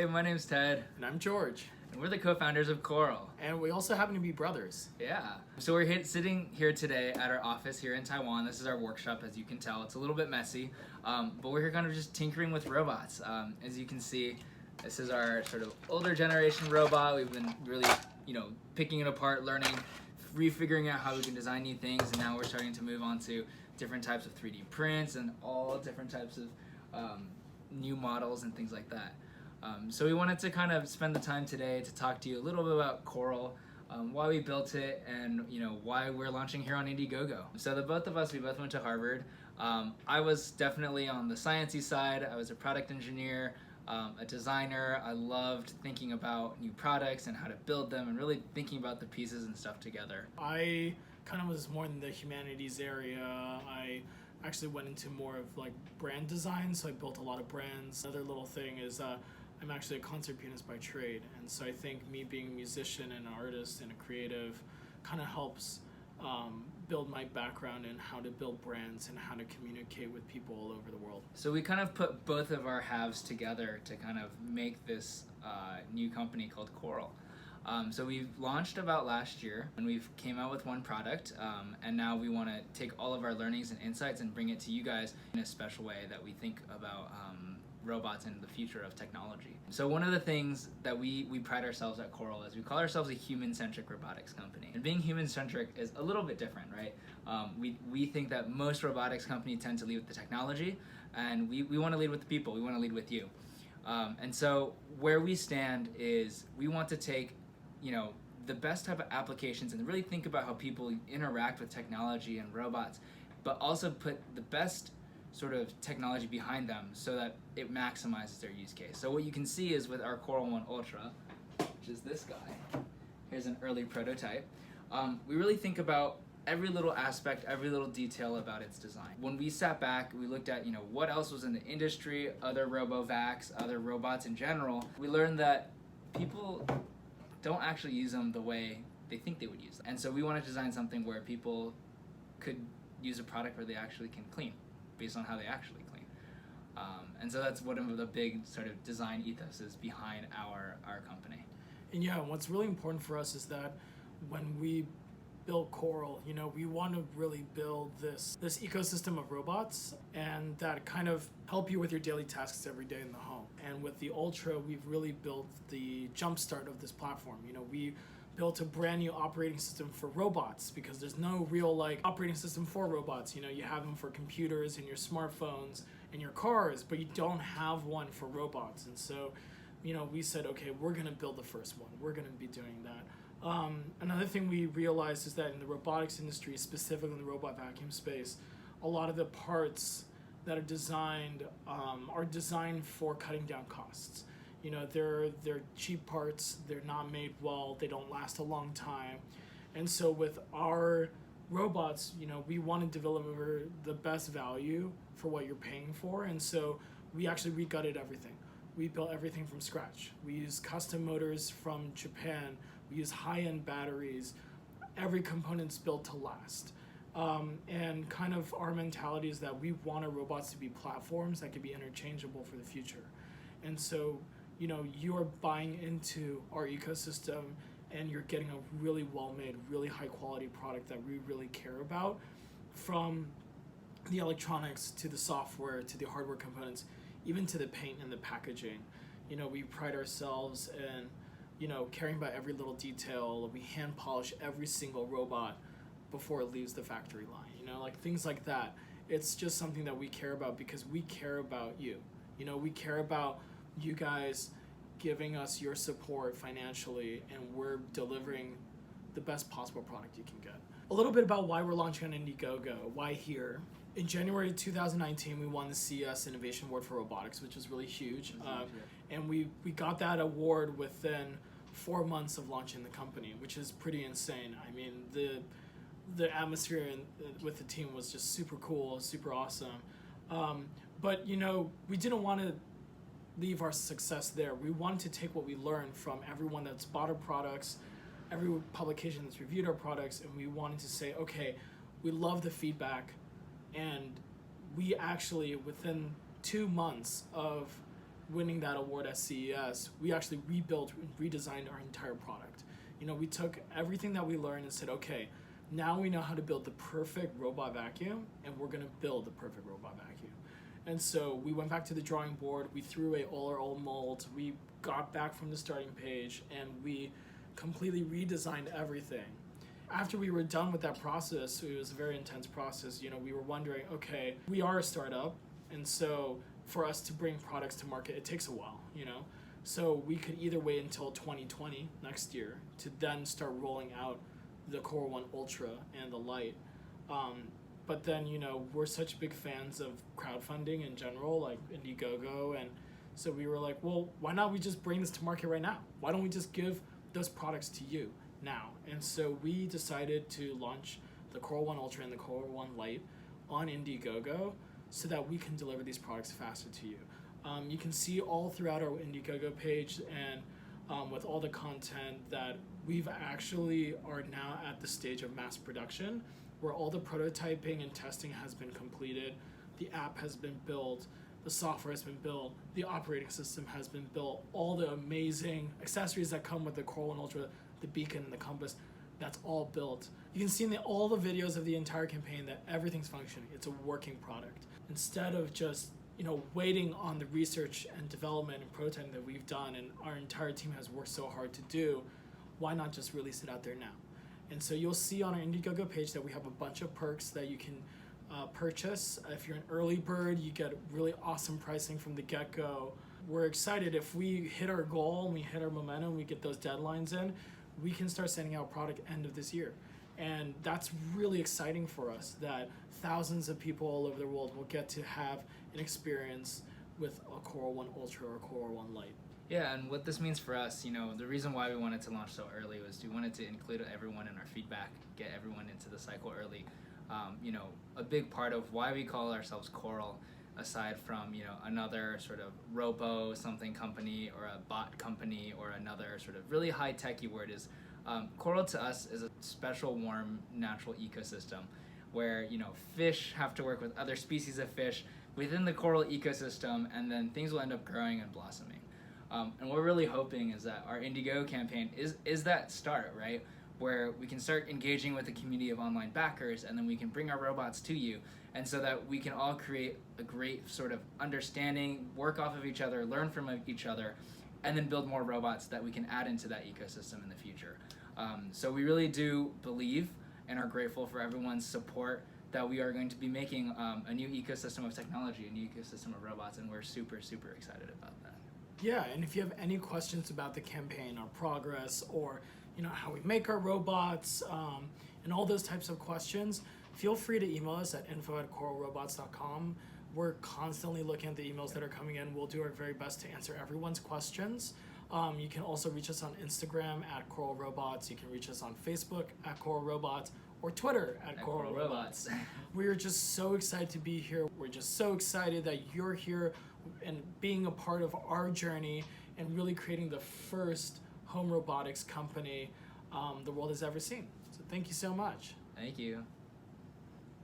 Hey, my name's Ted, And I'm George. and we're the co-founders of Coral. And we also happen to be brothers. Yeah. So we're sitting here today at our office here in Taiwan. This is our workshop, as you can tell. It's a little bit messy, but we're here kind of just tinkering with robots. As you can see, this is our sort of older generation robot. We've been really, picking it apart, learning, refiguring out how we can design new things, and now we're starting to move on to different types of 3D prints and all different types of new models and things like that. So we wanted to kind of spend the time today to talk to you a little bit about Coral, why we built it, and why we're launching here on Indiegogo. So we both went to Harvard. I was definitely on the sciencey side. I was a product engineer, a designer. I loved thinking about new products and how to build them and really thinking about the pieces and stuff together. I kind of was more in the humanities area. I actually went into more of like brand design, so I built a lot of brands. Another little thing is I'm actually a concert pianist by trade, and so I think me being a musician and an artist and a creative kind of helps build my background in how to build brands and how to communicate with people all over the world. So we kind of put both of our halves together to kind of make this new company called Coral. So we've launched about last year, and we've came out with one product, and now we want to take all of our learnings and insights and bring it to you guys in a special way that we think about robots and the future of technology. So one of the things that we pride ourselves at Coral is we call ourselves a human-centric robotics company. And being human-centric is a little bit different, right? We think that most robotics companies tend to lead with the technology, and we want to lead with the people. We want to lead with you. And so where we stand is we want to take the best type of applications and really think about how people interact with technology and robots, but also put the best sort of technology behind them so that it maximizes their use case. So what you can see is with our Coral 1 Ultra, which is this guy, here's an early prototype, we really think about every little aspect, every little detail about its design. When we sat back, we looked at what else was in the industry, other robovacs, other robots in general. We learned that people don't actually use them the way they think they would use them. And so we want to design something where people could use a product where they actually can clean, based on how they actually clean. And so that's one of the big sort of design ethoses behind our company. And yeah, what's really important for us is that when we build Coral, we want to really build this ecosystem of robots and that kind of help you with your daily tasks every day in the home. And with the Ultra, we've really built the jumpstart of this platform. We built a brand new operating system for robots because there's no real operating system for robots. You have them for computers and your smartphones and your cars, but you don't have one for robots. And so, we said, okay, we're gonna build the first one. We're gonna be doing that. Another thing we realized is that in the robotics industry, specifically in the robot vacuum space, a lot of the parts that are designed for cutting down costs. They're cheap parts, they're not made well, they don't last a long time. And so with our robots, we want to deliver the best value for what you're paying for. And so we actually regutted everything. We built everything from scratch. We use custom motors from Japan. We use high-end batteries. Every component's built to last. And kind of our mentality is that we want our robots to be platforms that can be interchangeable for the future. And so, you're buying into our ecosystem and you're getting a really well-made, really high-quality product that we really care about, from the electronics to the software to the hardware components, even to the paint and the packaging. We pride ourselves in caring about every little detail. We hand polish every single robot before it leaves the factory line, things like that. It's just something that we care about because we care about you. We care about you guys giving us your support financially, and we're delivering the best possible product you can get. A little bit about why we're launching on Indiegogo, why here. In January 2019, we won the CES Innovation Award for Robotics, which was really huge. And we got that award within 4 months of launching the company, which is pretty insane. I mean, the atmosphere with the team was just super cool, super awesome. But we didn't want to leave our success there. We wanted to take what we learned from everyone that's bought our products, every publication that's reviewed our products, and we wanted to say, okay, we love the feedback, and we actually, within 2 months of winning that award at CES, we actually rebuilt and redesigned our entire product. We took everything that we learned and said, okay, now we know how to build the perfect robot vacuum, and we're going to build the perfect robot vacuum. And so we went back to the drawing board, we threw away all our old molds, we got back from the starting page, and we completely redesigned everything. After we were done with that process, it was a very intense process. We were wondering, okay, we are a startup, and so for us to bring products to market, it takes a while, So we could either wait until 2020, next year, to then start rolling out the Coral One Ultra and the Lite. But then, we're such big fans of crowdfunding in general, like Indiegogo, and so we were like, well, why not we just bring this to market right now? Why don't we just give those products to you now? And so we decided to launch the Coral One Ultra and the Coral One Lite on Indiegogo so that we can deliver these products faster to you. You can see all throughout our Indiegogo page and with all the content that we've actually are now at the stage of mass production, where all the prototyping and testing has been completed, the app has been built, the software has been built, the operating system has been built, all the amazing accessories that come with the Coral One Ultra, the beacon and the compass, that's all built. You can see in all the videos of the entire campaign that everything's functioning. It's a working product. Instead of just waiting on the research and development and prototyping that we've done and our entire team has worked so hard to do, why not just release it out there now? And so you'll see on our Indiegogo page that we have a bunch of perks that you can purchase. If you're an early bird, you get really awesome pricing from the get-go. We're excited if we hit our goal and we hit our momentum, we get those deadlines in, we can start sending out product end of this year. And that's really exciting for us, that thousands of people all over the world will get to have an experience with a Coral One Ultra or a Coral One Lite. Yeah, and what this means for us, the reason why we wanted to launch so early was we wanted to include everyone in our feedback, get everyone into the cycle early. A big part of why we call ourselves Coral, aside from, another sort of robo something company or a bot company or another sort of really high-techy word, is Coral to us is a special, warm, natural ecosystem where, fish have to work with other species of fish within the coral ecosystem, and then things will end up growing and blossoming. And what we're really hoping is that our Indiegogo campaign is that start, right? Where we can start engaging with a community of online backers, and then we can bring our robots to you, and so that we can all create a great sort of understanding, work off of each other, learn from each other, and then build more robots that we can add into that ecosystem in the future. So we really do believe and are grateful for everyone's support that we are going to be making a new ecosystem of technology, a new ecosystem of robots, and we're super, super excited about that. Yeah, and if you have any questions about the campaign, our progress, or how we make our robots, and all those types of questions, feel free to email us at info@coralrobots.com. We're constantly looking at the emails that are coming in. We'll do our very best to answer everyone's questions. You can also reach us on Instagram at Coral Robots. You can reach us on Facebook at Coral Robots, or Twitter at Coral Robots. We're just so excited to be here. We're just so excited that you're here and being a part of our journey and really creating the first home robotics company the world has ever seen. So thank you so much. Thank you.